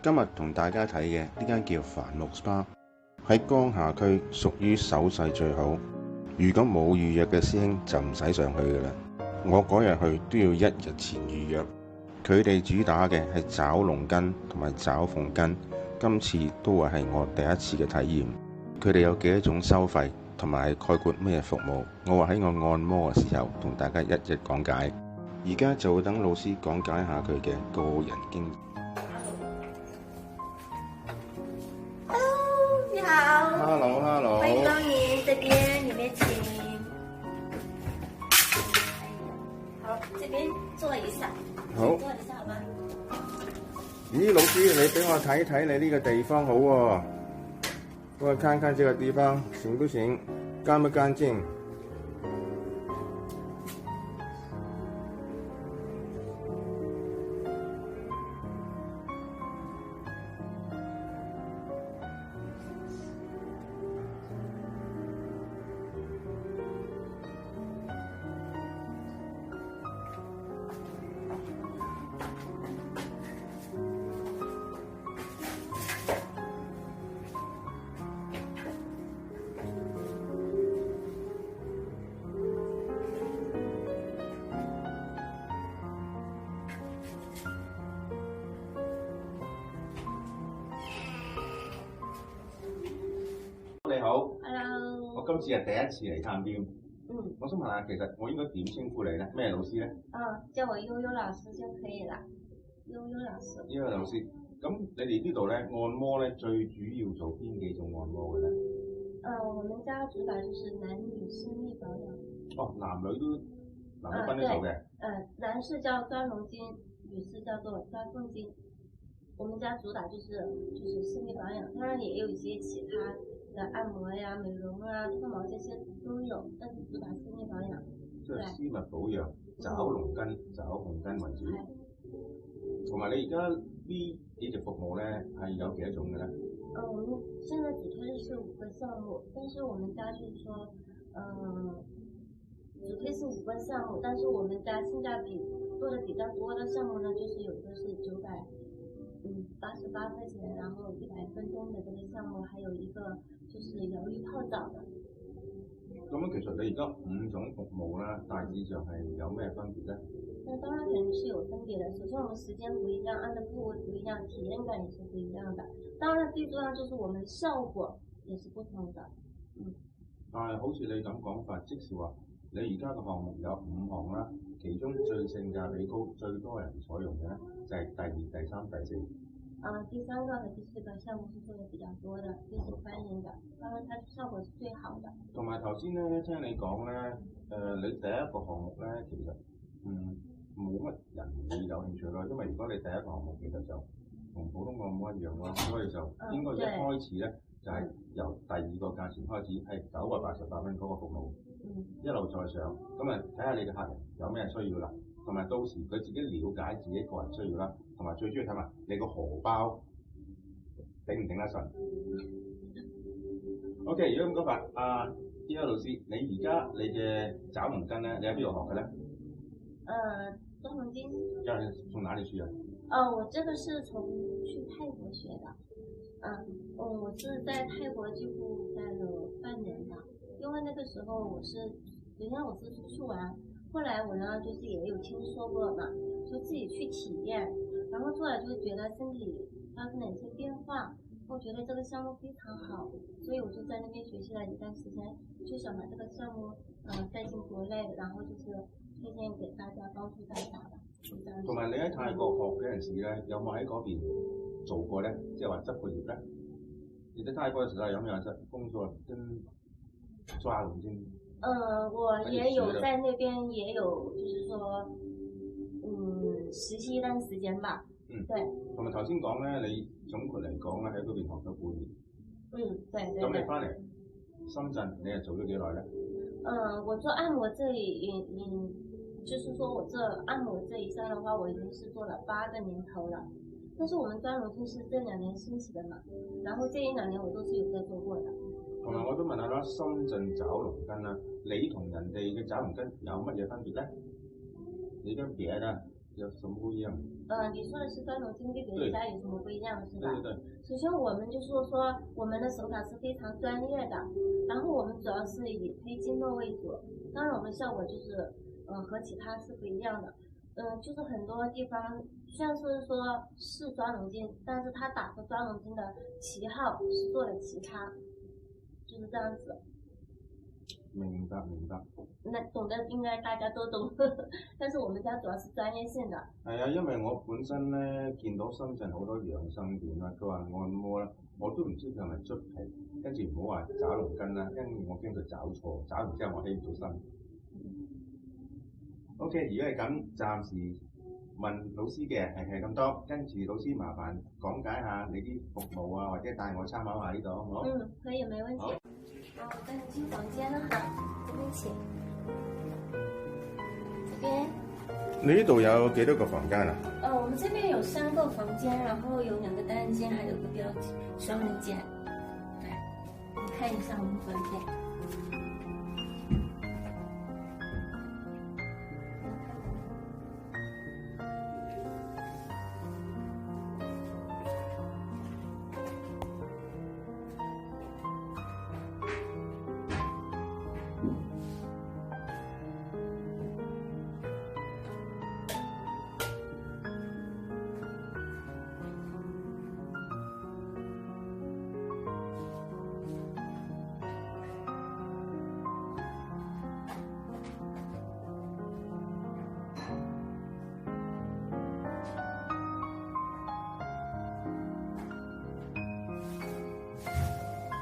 今日同大家睇嘅呢間叫繁木 SPA， 喺江夏區，屬於手勢最好。如果冇預約嘅師兄就唔使上去㗎啦。我嗰日去都要1日前預約。佢哋主打嘅係找龍筋同埋找鳳筋，今次都會係我第一次嘅體驗。佢哋有幾多種收費，同埋概括咩服務，我會喺我按摩嘅時候同大家一一講解。而家就會等老師講解下佢嘅個人經驗。Hello， 你好。Hello。歡迎光臨，這邊裡面請。好，這邊坐一下。好。坐一下好嗎？咦，老師，你俾我睇睇你呢個地方好喎，幫我看看這個地方行不行，乾不乾淨？你好 Hello。我今次係第一次嚟探店。我想問下，其實我應該點稱呼你咧？咩老師咧？叫我悠悠老師就可以啦。悠悠老師。悠悠老師，咁你哋呢度咧按摩咧最主要做邊幾種按摩嘅咧？我們家主打就是男女私密保養。哦，男女分得做嘅。男士叫鑽龍筋，女士叫做鑽鳳筋。我們家主打就是私密保養，當然也有一些其他的按摩呀、美容啊、脫毛這些都有，但是主打私密保養。即係私密保養，找龍筋、找鳳筋為主。同埋你而家呢幾隻服務咧係有幾多種嘅咧？我們現在主推是5個項目，但是我們家就是說，主推是5個項目，但是我們家性價比做的比較多的項目呢，就是有一個是988塊錢，然後100分鐘的這個項目，還有一個就是療癒泡澡的。咁樣其實你而家5種服務啦，大致上係有咩分別咧？那當然肯定是有分別的。首先我們時間不一樣，按的部位不一樣，體驗感也是不一樣的。當然最重要就是我們效果也是不同的。但係好似你咁講法，即是話你而家嘅項目有5項啦，其中最性價比高、最多人採用嘅咧就係第2、第3、第4。第3個和第4個項目是做的比較多的，最受歡迎的，當然它效果是最好的。同埋頭先咧聽你講咧，你第一個項目咧其實冇乜人會有興趣咯，因為如果你第一個項目其實就同普通按摩一樣咯，所以就應該一開始咧就係由第2個價錢開始，係988蚊嗰個服務，一路再上，咁啊睇下你嘅客人有咩需要啦，同埋到時佢自己了解自己個人需要啦，同埋最主要睇埋你個荷包頂唔頂得順。OK， 如果咁講法，呢位老師，你而家你嘅找龍筋咧，你喺邊度學嘅咧？鑽龍筋。從哪裡學啊？我這個是去泰國學的。我是在泰國幾乎待了半年吧，因為那個時候首先我是出去玩，後來我呢就是也有聽說過嘛，就自己去體驗，然後做了就覺得身體發生了一些變化，我覺得這個項目非常好，所以我就在那邊學習了一段時間，就想把這個項目帶進國內，然後就是推薦給大家，幫助大家吧。同埋你喺泰國學嗰陣時咧，有冇喺嗰邊做過咧？即係話執過業咧？你在泰國嘅時候有沒有在工作跟抓龍筋？我也有在那邊也有，就是說，實習一段時間吧。對。同埋頭先講咧，你總括嚟講咧喺嗰邊學咗半年。對。咁你翻嚟深圳，你係做咗幾耐咧？我做按摩這裡，就是說我這按摩這一項的話，我已經是做了8個年頭了。但是我們鑽龍筋是這2年興起的嘛，然後這1、2年我都是有在做過的。同埋我都問下啦，深圳找龍筋啦，你同人哋嘅找龍筋有乜嘢分別咧？你跟別的有什麼不一樣？你說的是專龍筋跟別家有什麼不一樣，是吧？對對對。首先我們就是說，我們的手法是非常專業的，然後我們主要是以推經絡為主，當然我們效果就是和其他是不一樣的。就是很多地方雖然是說是專龍筋，但是他打着專龍筋的旗號是做了其他，就是這樣子。明白。那懂得應該大家都懂，但是我們家主要是專業性的。係啊，因為我本身咧見到深圳好多養生店啦，佢話按摩啦，我都唔知佢係咪捽皮，跟住唔好話找龍筋啦，因為我驚佢找錯，找完之後我起唔到身。OK， 如果係咁，暫時問老師嘅係咁多，跟住老師麻煩講解下你啲服務啊，或者帶我參考下呢度，好唔好？可以，沒問題。我帶你進房間啦哈，這邊請。這邊。你呢度有幾多個房間啊？我們這邊有3個房間，然後有2個單間，還有個雙人間。對，你看一下我們房間。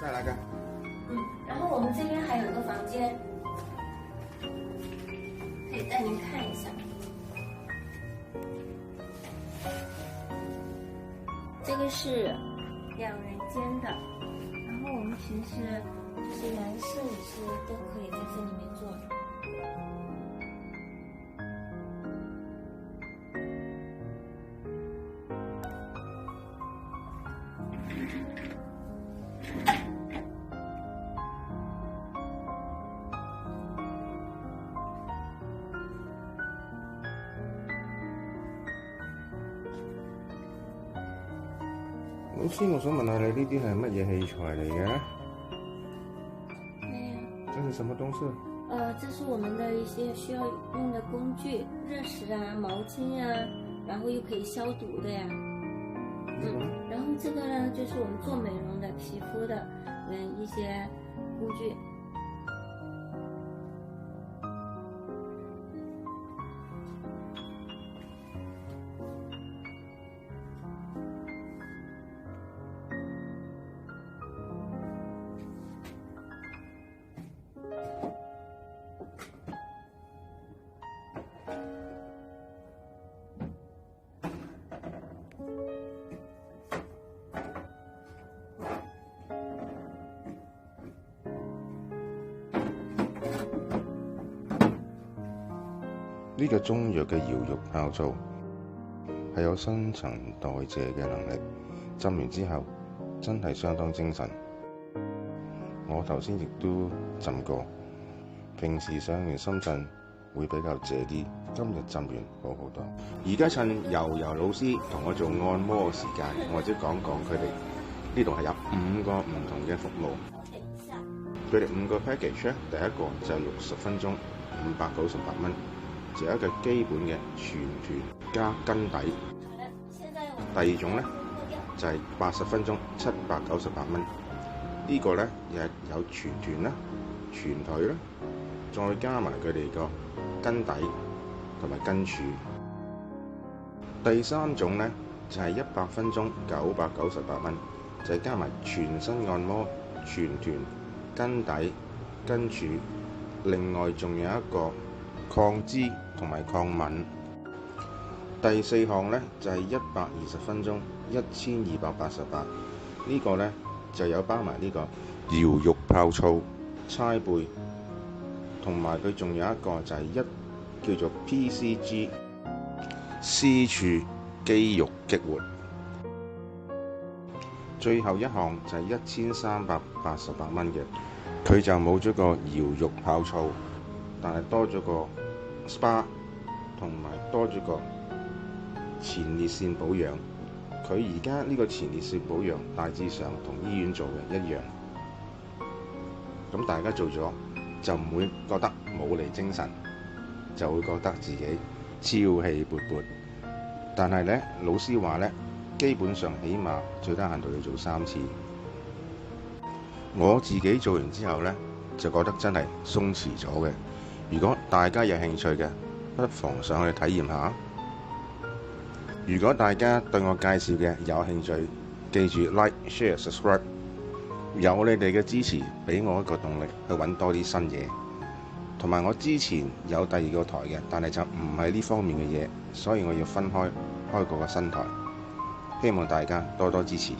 再來個。然後我們這邊還有一個房間，可以帶您看一下。這個是2人間的，然後我們平時就是男士女士都可以在這裡面坐。老師，我想問下你呢啲係乜嘢器材嚟嘅？這是什麼東西？這是我們的一些需要用的工具，熱石啊、毛巾啊，然後又可以消毒的呀。然後這個呢，就是我們做美容的、皮膚的，一些工具。呢個中藥嘅搖肉泡醋係有新陳代謝嘅能力，浸完之後真係相當精神。我頭先亦都浸過，平時上完深圳會比較謝啲，今日浸完好好多。而家趁柔老師同我做按摩嘅時間，我或者講講佢哋呢度係有5個唔同嘅服務。佢哋5個 package 咧，第一個就係60分鐘，598蚊。就有一個基本嘅全團加筋底，第二種咧就係80分鐘798蚊，呢個咧又係有全團啦、全腿啦，再加埋佢哋個筋底同埋筋柱。第三種咧就係100分鐘998蚊，就係加埋全身按摩、全團筋底、筋柱，另外仲有一個抗脂同埋抗敏。第4項咧就係120分鐘1288，呢個咧就有包埋呢個搖肉泡醋、搓背，同埋佢仲有一個就係叫做 PCG 私處肌肉激活。最後一項就係1388蚊嘅，佢就冇咗個搖肉泡醋，但係多咗個 SPA 同埋多咗個前列腺保養。佢而家呢個前列腺保養大致上同醫院做嘅一樣，咁大家做咗就唔會覺得冇嚟精神，就會覺得自己朝氣勃勃。但係呢，老師話呢，基本上起碼最低限度要做3次。我自己做完之後呢，就覺得真係鬆弛咗嘅。如果大家有興趣嘅，不妨上去體驗下。如果大家對我介紹嘅有興趣，記住 like、share、subscribe。有你哋嘅支持，俾我一個動力去揾多啲新嘢。同埋我之前有第2個台嘅，但係就唔係呢方面嘅嘢，所以我要分開個個新台。希望大家多多支持。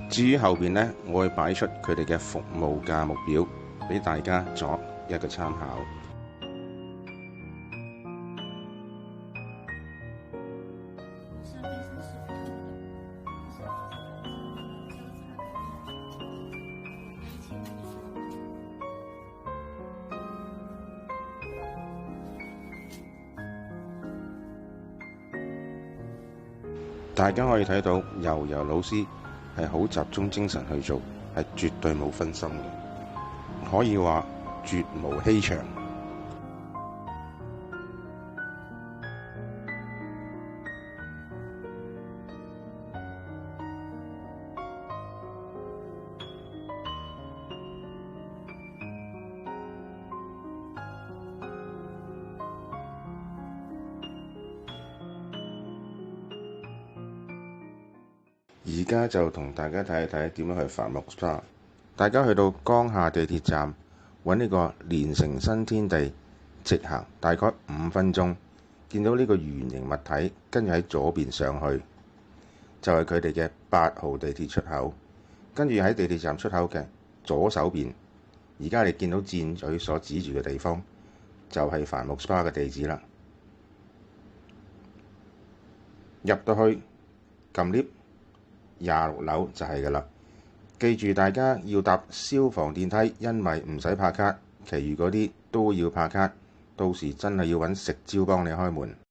至於後邊呢，我會擺出佢哋嘅服務價目表，俾大家作一個參考。大家可以睇到，柔老師係好集中精神去做，係絕對冇分心嘅，可以話絕無欺場。而家就同大家睇一睇點樣去繁木 SPA。大家去到江夏地鐵站，揾呢個連城新天地，直行大概5分鐘，見到呢個圓形物體，跟住喺左邊上去，就係佢哋嘅8號地鐵出口。跟住喺地鐵站出口嘅左手邊，而家你見到箭嘴所指住嘅地方，就係繁木 SPA 嘅地址啦。入到去撳 lift。26樓就係㗎啦，記住大家要搭消防電梯，因為唔使拍卡，其餘嗰啲都要拍卡，到時真係要揾食蕉幫你開門。